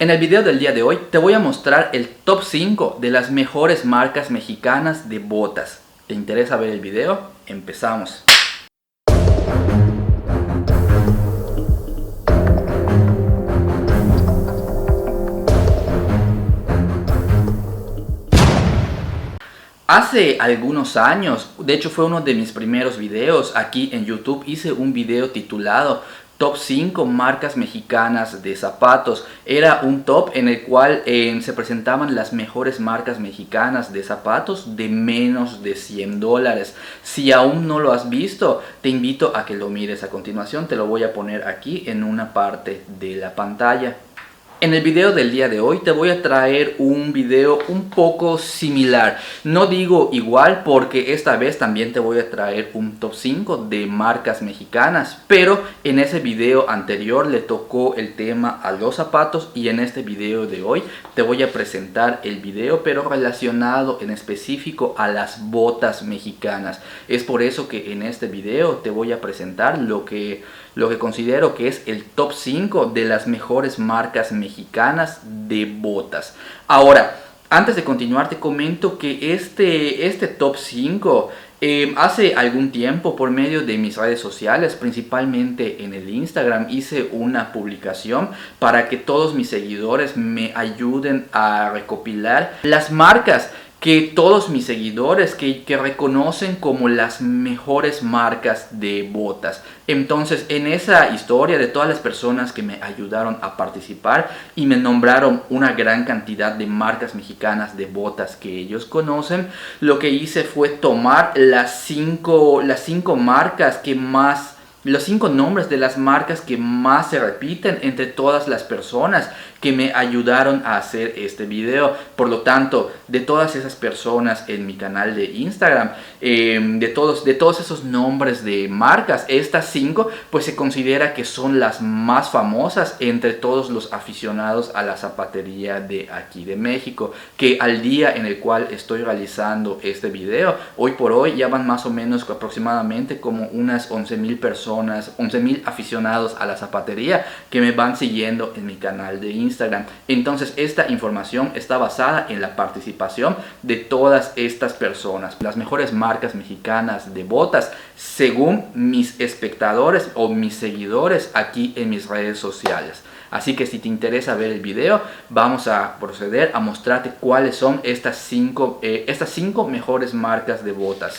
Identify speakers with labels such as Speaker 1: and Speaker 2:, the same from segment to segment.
Speaker 1: En el video del día de hoy te voy a mostrar el top 5 de las mejores marcas mexicanas de botas. ¿Te interesa ver el video? Empezamos. Hace algunos años, de hecho fue uno de mis primeros videos aquí en YouTube, hice un video titulado Top 5 marcas mexicanas de zapatos. Era un top en el cual se presentaban las mejores marcas mexicanas de zapatos de menos de $100. Si aún no lo has visto, te invito a que lo mires a continuación. Te lo voy a poner aquí en una parte de la pantalla. En el video del día de hoy te voy a traer un video un poco similar. No digo igual porque esta vez también te voy a traer un top 5 de marcas mexicanas. Pero en ese video anterior le tocó el tema a los zapatos y en este video de hoy te voy a presentar el video pero relacionado en específico a las botas mexicanas. Es por eso que en este video te voy a presentar lo que considero que es el top 5 de las mejores marcas mexicanas de botas. Ahora, antes de continuar te comento que este top 5 hace algún tiempo por medio de mis redes sociales, principalmente en el Instagram, hice una publicación para que todos mis seguidores me ayuden a recopilar las marcas que todos mis seguidores que reconocen como las mejores marcas de botas. Entonces, en esa historia de todas las personas que me ayudaron a participar y me nombraron una gran cantidad de marcas mexicanas de botas que ellos conocen, lo que hice fue tomar las cinco marcas que más... Los 5 nombres de las marcas que más se repiten entre todas las personas que me ayudaron a hacer este video. Por lo tanto, de todas esas personas en mi canal de Instagram, de todos esos nombres de marcas, estas 5 pues se considera que son las más famosas entre todos los aficionados a la zapatería de aquí de México. Que al día en el cual estoy realizando este video, hoy por hoy ya van más o menos aproximadamente como unas 11,000 personas, 11,000 aficionados a la zapatería que me van siguiendo en mi canal de Instagram. Entonces esta información está basada en la participación de todas estas personas, las mejores marcas mexicanas de botas según mis espectadores o mis seguidores aquí en mis redes sociales. Así que si te interesa ver el video, vamos a proceder a mostrarte cuáles son estas 5 mejores marcas de botas.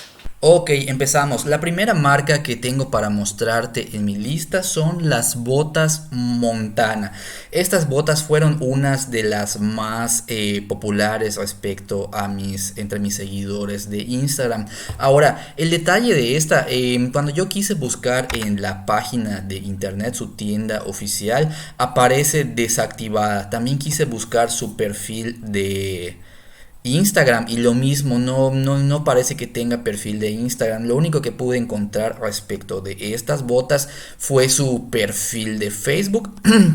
Speaker 1: Ok, empezamos. La primera marca que tengo para mostrarte en mi lista son las botas Montana. Estas botas fueron unas de las más populares respecto a entre mis seguidores de Instagram. Ahora, el detalle de esta, cuando yo quise buscar en la página de internet su tienda oficial, aparece desactivada. También quise buscar su perfil de Instagram y lo mismo, no parece que tenga perfil de Instagram. Lo único que pude encontrar respecto de estas botas fue su perfil de Facebook,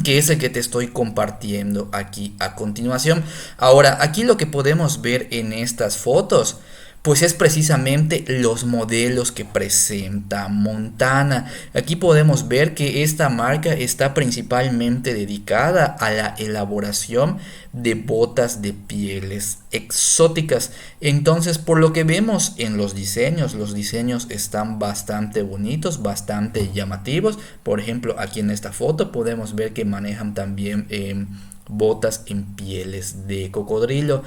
Speaker 1: que es el que te estoy compartiendo aquí a continuación. Ahora, aquí lo que podemos ver en estas fotos pues es precisamente los modelos que presenta Montana. Aquí podemos ver que esta marca está principalmente dedicada a la elaboración de botas de pieles exóticas. Entonces, por lo que vemos en los diseños están bastante bonitos, bastante llamativos. Por ejemplo, aquí en esta foto podemos ver que manejan también botas en pieles de cocodrilo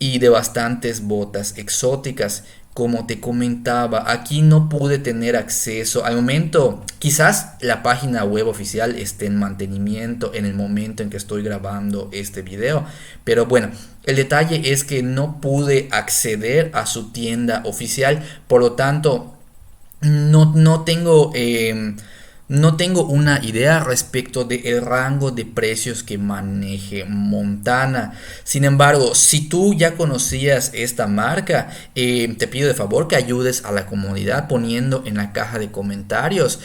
Speaker 1: y de bastantes botas exóticas. Como te comentaba, aquí no pude tener acceso al momento. Quizás la página web oficial esté en mantenimiento en el momento en que estoy grabando este video, pero bueno, el detalle es que no pude acceder a su tienda oficial. Por lo tanto, no tengo una idea respecto del rango de precios que maneje Montana. Sin embargo, si tú ya conocías esta marca, te pido de favor que ayudes a la comunidad poniendo en la caja de comentarios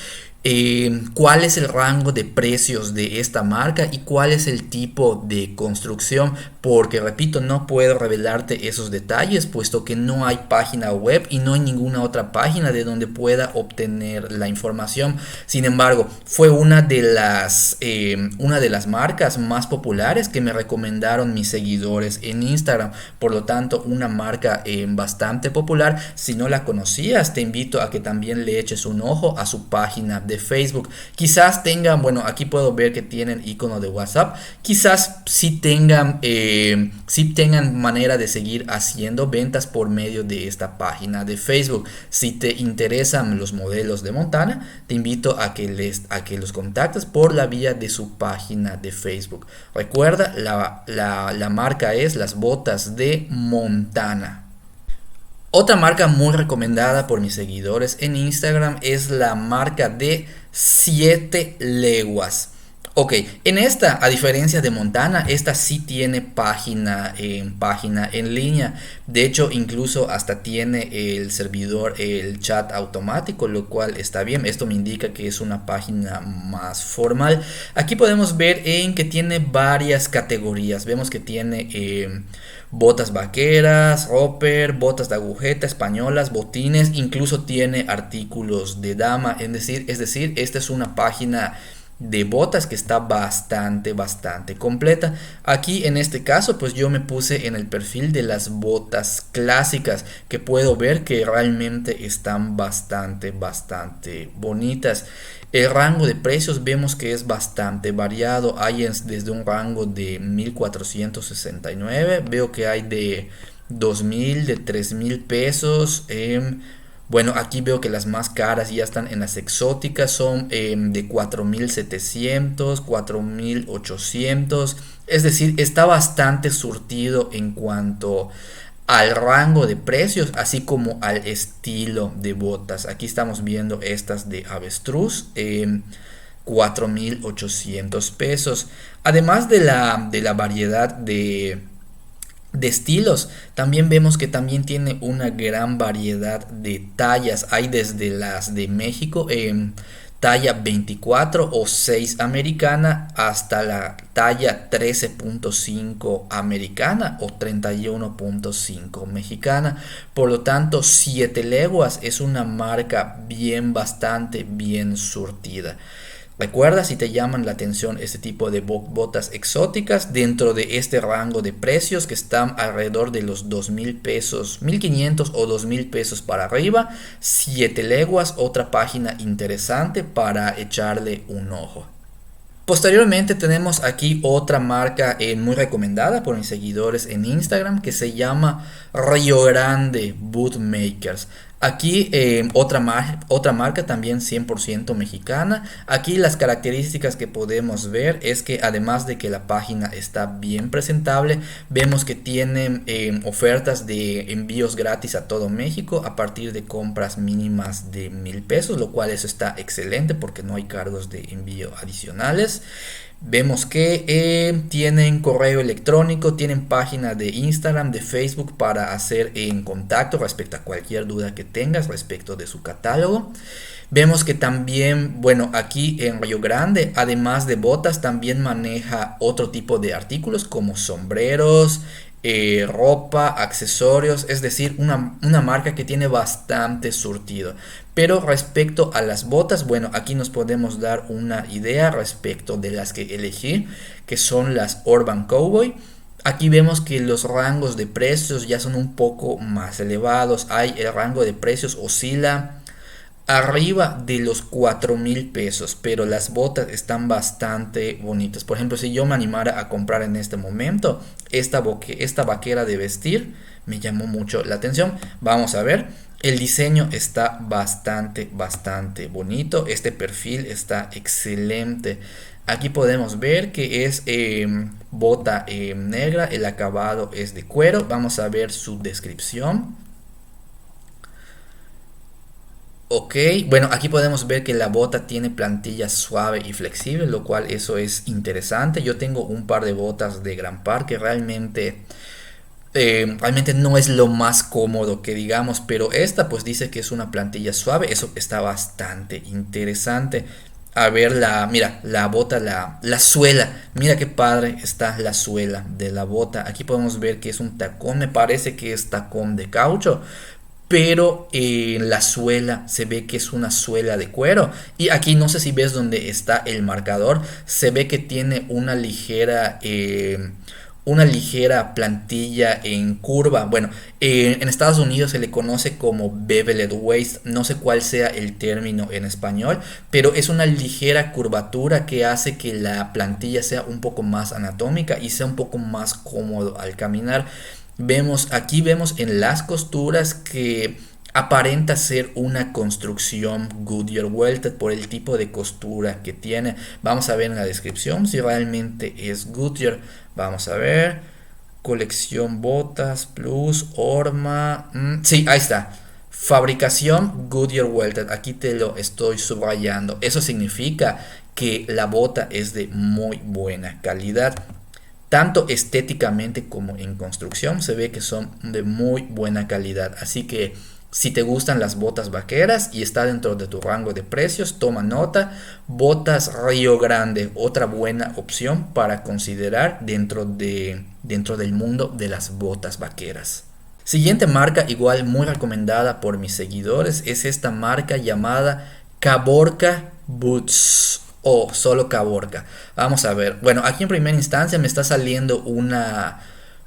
Speaker 1: cuál es el rango de precios de esta marca y cuál es el tipo de construcción, porque repito, no puedo revelarte esos detalles puesto que no hay página web y no hay ninguna otra página de donde pueda obtener la información. Sin embargo, fue una de las marcas más populares que me recomendaron mis seguidores en Instagram. Por lo tanto, una marca bastante popular. Si no la conocías, te invito a que también le eches un ojo a su página de Facebook. Quizás tengan, bueno, aquí puedo ver que tienen icono de WhatsApp. Quizás sí tengan manera de seguir haciendo ventas por medio de esta página de Facebook. Si te interesan los modelos de Montana, te invito a que los contactes por la vía de su página de Facebook. Recuerda, la marca es Las Botas de Montana. Otra marca muy recomendada por mis seguidores en Instagram es la marca de 7 leguas. Ok, en esta, a diferencia de Montana, esta sí tiene página en línea. De hecho, incluso hasta tiene el servidor, el chat automático, lo cual está bien. Esto me indica que es una página más formal. Aquí podemos ver en que tiene varias categorías. Vemos que tiene botas vaqueras, roper, botas de agujeta, españolas, botines, incluso tiene artículos de dama. Es decir, esta es una página de botas que está bastante completa. Aquí en este caso pues yo me puse en el perfil de las botas clásicas, que puedo ver que realmente están bastante bonitas. El rango de precios vemos que es bastante variado. Hay desde un rango de 1469, veo que hay de 2000, de 3000 pesos. Bueno, aquí veo que las más caras ya están en las exóticas, son de 4700, 4800. Es decir, está bastante surtido en cuanto al rango de precios, así como al estilo de botas. Aquí estamos viendo estas de avestruz, 4800 pesos. Además de la variedad de estilos, también vemos que también tiene una gran variedad de tallas. Hay desde las de México, talla 24 o 6 americana, hasta la talla 13.5 americana o 31.5 mexicana. Por lo tanto, 7 leguas es una marca bastante bien surtida. Recuerda, si te llaman la atención este tipo de botas exóticas dentro de este rango de precios que están alrededor de los 2000 pesos, 1500 o 2000 pesos para arriba, 7 leguas, otra página interesante para echarle un ojo. Posteriormente tenemos aquí otra marca muy recomendada por mis seguidores en Instagram, que se llama Río Grande Bootmakers. Aquí otra marca también 100% mexicana. Aquí las características que podemos ver es que además de que la página está bien presentable, vemos que tienen ofertas de envíos gratis a todo México a partir de compras mínimas de 1000 pesos, lo cual eso está excelente porque no hay cargos de envío adicionales. Vemos que tienen correo electrónico, tienen página de Instagram, de Facebook para hacer en contacto respecto a cualquier duda que tengas respecto de su catálogo. Vemos que también, bueno, aquí en Río Grande, además de botas, también maneja otro tipo de artículos como sombreros, ropa, accesorios, es decir, una marca que tiene bastante surtido. Pero respecto a las botas, bueno, aquí nos podemos dar una idea respecto de las que elegí, que son las Urban Cowboy. Aquí vemos que los rangos de precios ya son un poco más elevados. El rango de precios oscila arriba de los 4000 pesos, pero las botas están bastante bonitas. Por ejemplo, si yo me animara a comprar en este momento esta vaquera de vestir, me llamó mucho la atención. Vamos a ver. El diseño está bastante bonito. Este perfil está excelente. Aquí podemos ver que es bota negra. El acabado es de cuero. Vamos a ver su descripción. Ok, bueno, aquí podemos ver que la bota tiene plantilla suave y flexible, lo cual eso es interesante. Yo tengo un par de botas de Gran Par que realmente realmente no es lo más cómodo que digamos, pero esta pues dice que es una plantilla suave, eso está bastante interesante. A ver mira, la bota, la suela, mira qué padre está la suela de la bota. Aquí podemos ver que es un tacón, me parece que es tacón de caucho, pero la suela se ve que es una suela de cuero. Y aquí no sé si ves donde está el marcador, se ve que tiene una ligera plantilla en curva. Bueno, en Estados Unidos se le conoce como beveled waist, no sé cuál sea el término en español, pero es una ligera curvatura que hace que la plantilla sea un poco más anatómica y sea un poco más cómodo al caminar. Aquí vemos en las costuras que aparenta ser una construcción Goodyear Welted por el tipo de costura que tiene. Vamos a ver en la descripción si realmente es Goodyear. Vamos a ver. Colección botas plus horma. Sí, ahí está. Fabricación Goodyear Welted. Aquí te lo estoy subrayando. Eso significa que la bota es de muy buena calidad. Tanto estéticamente como en construcción se ve que son de muy buena calidad. Así que si te gustan las botas vaqueras y está dentro de tu rango de precios, toma nota. Botas Río Grande, otra buena opción para considerar dentro del mundo de las botas vaqueras. Siguiente marca, igual muy recomendada por mis seguidores, es esta marca llamada Caborca Boots o solo Caborca. Vamos a ver. Bueno, aquí en primera instancia me está saliendo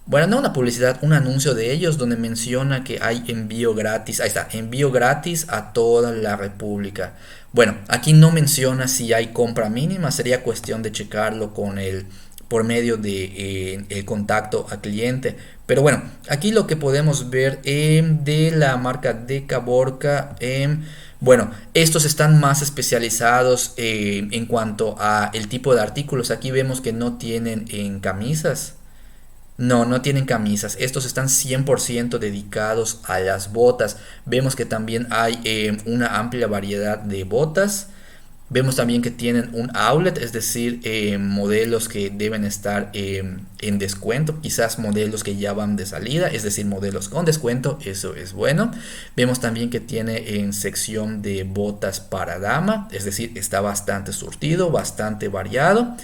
Speaker 1: bueno, no una publicidad, un anuncio de ellos donde menciona que hay envío gratis. Ahí está, envío gratis a toda la República. Bueno, aquí no menciona si hay compra mínima, sería cuestión de checarlo por medio de el contacto al cliente. Pero bueno, aquí lo que podemos ver de la marca de Caborca, bueno, estos están más especializados en cuanto a el tipo de artículos. Aquí vemos que no tienen en camisas. No tienen camisas. Estos están 100% dedicados a las botas. Vemos que también hay una amplia variedad de botas. Vemos también que tienen un outlet, es decir, modelos que deben estar en descuento, quizás modelos que ya van de salida, es decir, modelos con descuento, eso es bueno. Vemos también que tiene en sección de botas para dama, es decir, está bastante surtido, bastante variado.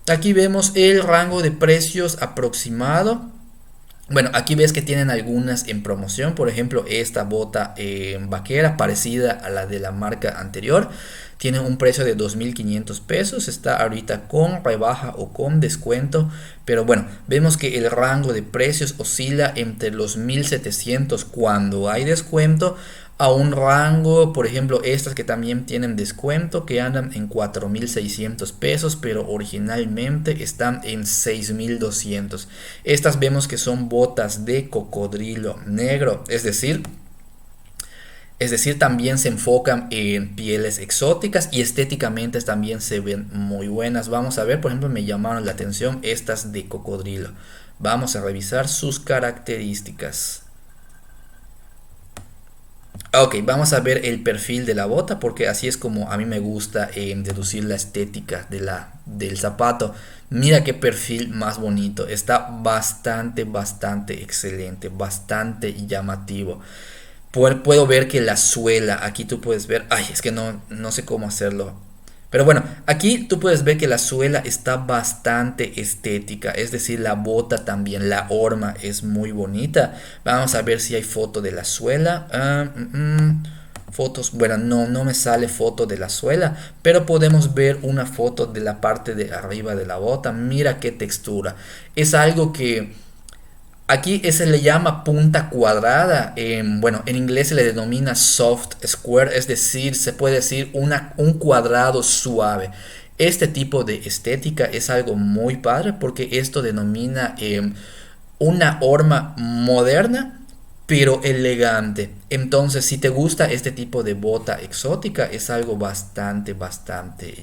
Speaker 1: Aquí vemos el rango de precios aproximado. Bueno, aquí ves que tienen algunas en promoción, por ejemplo, esta bota vaquera parecida a la de la marca anterior. Tiene un precio de 2.500 pesos, está ahorita con rebaja o con descuento, pero bueno, vemos que el rango de precios oscila entre los 1.700 cuando hay descuento a un rango, por ejemplo, estas que también tienen descuento, que andan en 4.600 pesos, pero originalmente están en 6.200. Estas vemos que son botas de cocodrilo negro, es decir, también se enfocan en pieles exóticas y estéticamente también se ven muy buenas. Vamos a ver, por ejemplo, me llamaron la atención estas de cocodrilo. Vamos a revisar sus características. Ok, vamos a ver el perfil de la bota porque así es como a mí me gusta deducir la estética del zapato. Mira qué perfil más bonito. Está bastante excelente, bastante llamativo. Puedo ver que la suela, aquí tú puedes ver, ay, es que no sé cómo hacerlo. Pero bueno, aquí tú puedes ver que la suela está bastante estética, es decir, la bota también, la horma es muy bonita. Vamos a ver si hay foto de la suela. Fotos, bueno, no me sale foto de la suela, pero podemos ver una foto de la parte de arriba de la bota. Mira qué textura. Es algo que aquí se le llama punta cuadrada. Bueno, en inglés se le denomina soft square, es decir, se puede decir un cuadrado suave. Este tipo de estética es algo muy padre porque esto denomina una horma moderna pero elegante. Entonces, si te gusta este tipo de bota exótica, es algo bastante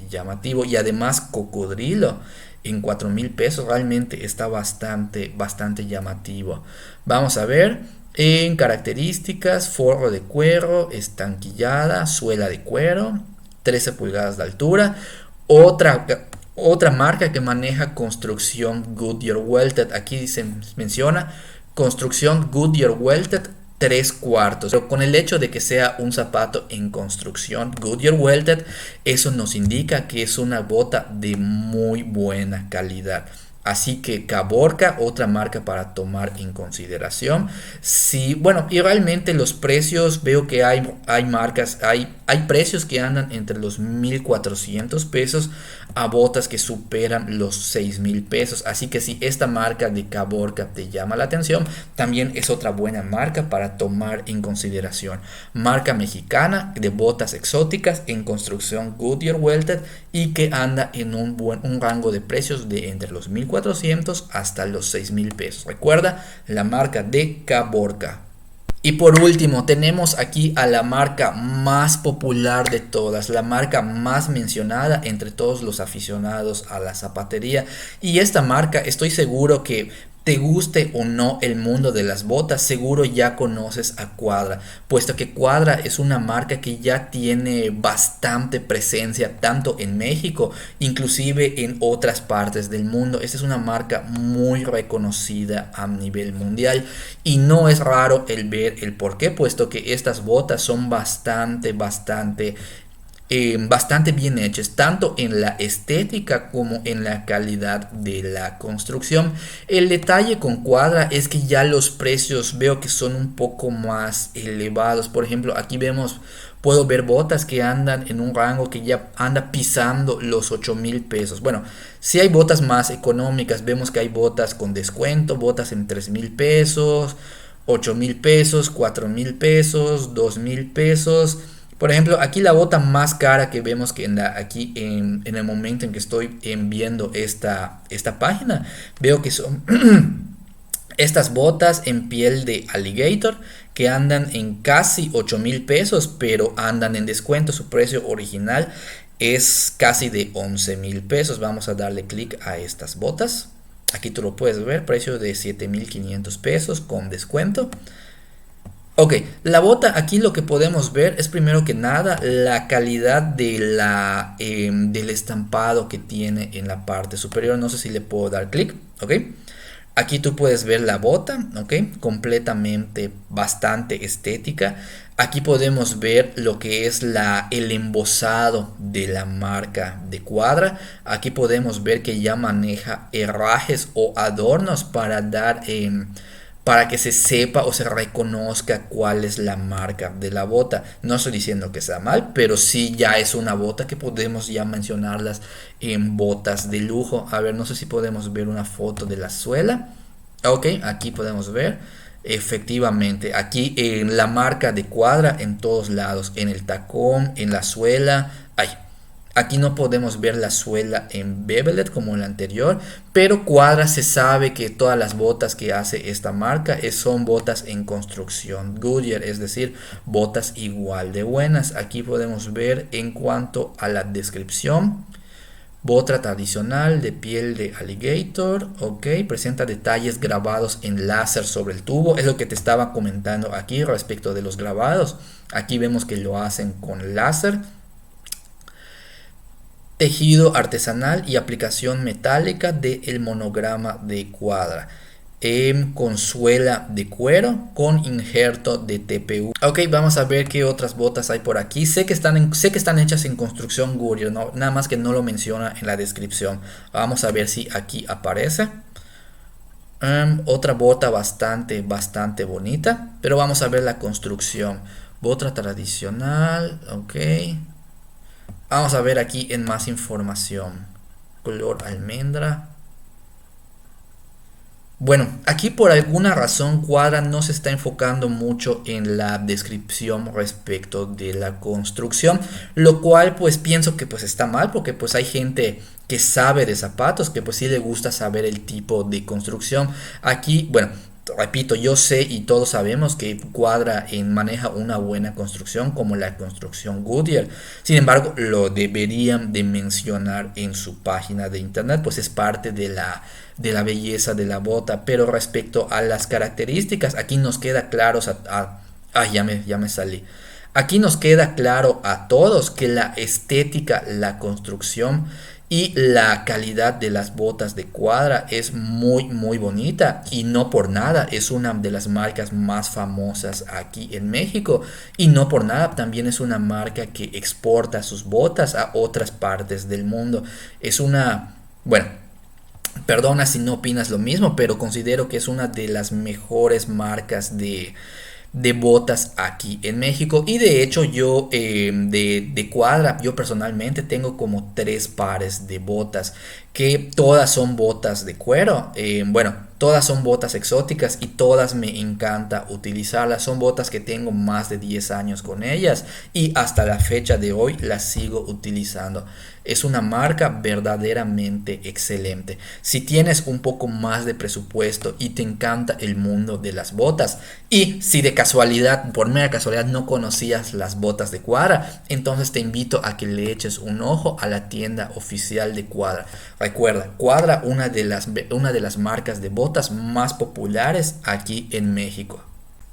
Speaker 1: llamativo. Y además, cocodrilo en 4.000 pesos realmente está bastante llamativo. Vamos a ver en características: forro de cuero, estanquillada, suela de cuero, 13 pulgadas de altura. Otra marca que maneja construcción Goodyear Welted, aquí se menciona construcción Goodyear Welted 3/4, pero con el hecho de que sea un zapato en construcción Goodyear Welted, eso nos indica que es una bota de muy buena calidad. Así que Caborca, otra marca para tomar en consideración. Sí, bueno, y realmente los precios, veo que hay marcas, hay precios que andan entre los 1,400 pesos a botas que superan los 6,000 pesos. Así que si esta marca de Caborca te llama la atención, también es otra buena marca para tomar en consideración. Marca mexicana de botas exóticas en construcción Goodyear Welted y que anda en un rango de precios de entre los 1,400 hasta los 6,000 pesos. Recuerda la marca de Caborca. Y por último tenemos aquí a la marca más popular de todas, la marca más mencionada entre todos los aficionados a la zapatería. Y esta marca, estoy seguro que te guste o no el mundo de las botas, seguro ya conoces a Quadra, puesto que Quadra es una marca que ya tiene bastante presencia tanto en México, inclusive en otras partes del mundo. Esta es una marca muy reconocida a nivel mundial y no es raro el ver el por qué, puesto que estas botas son bastante bien hechas, tanto en la estética como en la calidad de la construcción. El detalle con Quadra es que ya los precios veo que son un poco más elevados. Por ejemplo, aquí puedo ver botas que andan en un rango que ya anda pisando los 8,000 pesos. Bueno, si hay botas más económicas, vemos que hay botas con descuento, botas en 3,000 pesos, 8,000 pesos, 4,000 pesos, 2,000 pesos. Por ejemplo, aquí la bota más cara que vemos que aquí en el momento en que estoy viendo esta página, veo que son estas botas en piel de alligator que andan en casi 8,000 pesos, pero andan en descuento. Su precio original es casi de 11,000 pesos. Vamos a darle clic a estas botas. Aquí tú lo puedes ver, precio de 7,500 pesos con descuento. Ok, la bota aquí lo que podemos ver es primero que nada la calidad del estampado que tiene en la parte superior. No sé si le puedo dar clic, ok. Aquí tú puedes ver la bota, ok, completamente bastante estética. Aquí podemos ver lo que es el embosado de la marca de Quadra. Aquí podemos ver que ya maneja herrajes o adornos para para que se sepa o se reconozca cuál es la marca de la bota. No estoy diciendo que sea mal, pero sí ya es una bota que podemos ya mencionarlas en botas de lujo. A ver, no sé si podemos ver una foto de la suela. Ok, aquí podemos ver. Efectivamente, aquí en la marca de Quadra en todos lados, en el tacón, en la suela. Aquí no podemos ver la suela en beveled como en la anterior, pero Quadra se sabe que todas las botas que hace esta marca son botas en construcción Goodyear, es decir, botas igual de buenas. Aquí podemos ver en cuanto a la descripción. Bota tradicional de piel de alligator, ok, presenta detalles grabados en láser sobre el tubo. Es lo que te estaba comentando aquí respecto de los grabados. Aquí vemos que lo hacen con láser. Tejido artesanal y aplicación metálica del monograma de Quadra. Con suela de cuero con injerto de TPU. Ok, vamos a ver qué otras botas hay por aquí. Sé que están hechas en construcción Goodyear, ¿no? Nada más que no lo menciona en la descripción. Vamos a ver si aquí aparece. Otra bota bastante bonita, pero vamos a ver la construcción. Bota tradicional, ok. Vamos a ver aquí en más información. Color almendra. Bueno, aquí por alguna razón Quadra no se está enfocando mucho en la descripción respecto de la construcción, lo cual pues pienso que pues está mal, porque pues hay gente que sabe de zapatos, que pues sí le gusta saber el tipo de construcción. Aquí, bueno, repito, yo sé y todos sabemos que Quadra maneja una buena construcción como la construcción Goodyear. Sin embargo, lo deberían de mencionar en su página de internet, pues es parte de la belleza de la bota. Pero respecto a las características, aquí nos queda claro ya me salí. Aquí nos queda claro a todos que la estética, la construcción
Speaker 2: y la calidad de las botas de Cuadra es muy bonita, y no por nada es una de las marcas más famosas aquí en México, y no por nada también es una marca que exporta sus botas a otras partes del mundo. Es una, bueno, perdona si no opinas lo mismo, pero considero que es una de las mejores marcas de botas aquí en México. Y de hecho yo de Cuadra, yo personalmente tengo como 3 pares de botas, que todas son botas de cuero. Bueno, todas son botas exóticas y todas me encanta utilizarlas. Son botas que tengo más de 10 años con ellas y hasta la fecha de hoy las sigo utilizando. Es una marca verdaderamente excelente. Si tienes un poco más de presupuesto y te encanta el mundo de las botas, y si de casualidad, por mera casualidad, no conocías las botas de Cuadra, entonces te invito a que le eches un ojo a la tienda oficial de Cuadra. Recuerda, Cuadra, una de las marcas de botas más populares aquí en México.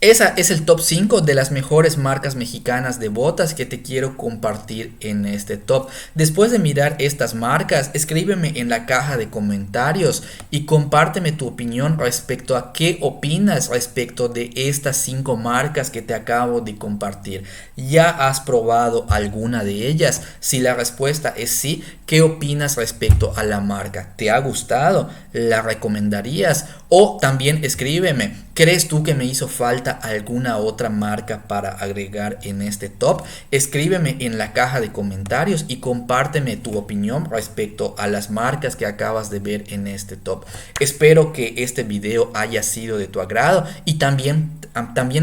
Speaker 2: Esa es el top 5 de las mejores marcas mexicanas de botas que te quiero compartir en este top. Después de mirar estas marcas, escríbeme en la caja de comentarios y compárteme tu opinión respecto a qué opinas respecto de estas 5 marcas que te acabo de compartir. ¿Ya has probado alguna de ellas? Si la respuesta es sí, ¿qué opinas respecto a la marca? ¿Te ha gustado? ¿La recomendarías? O también escríbeme, ¿crees tú que me hizo falta alguna otra marca para agregar en este top? Escríbeme en la caja de comentarios y compárteme tu opinión respecto a las marcas que acabas de ver en este top. Espero que este video haya sido de tu agrado y también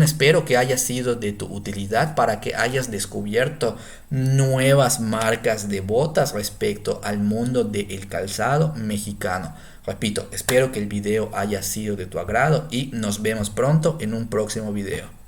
Speaker 2: espero que haya sido de tu utilidad para que hayas descubierto nuevas marcas de botas respecto al mundo del calzado mexicano. Repito, espero que el video haya sido de tu agrado y nos vemos pronto en un próximo video.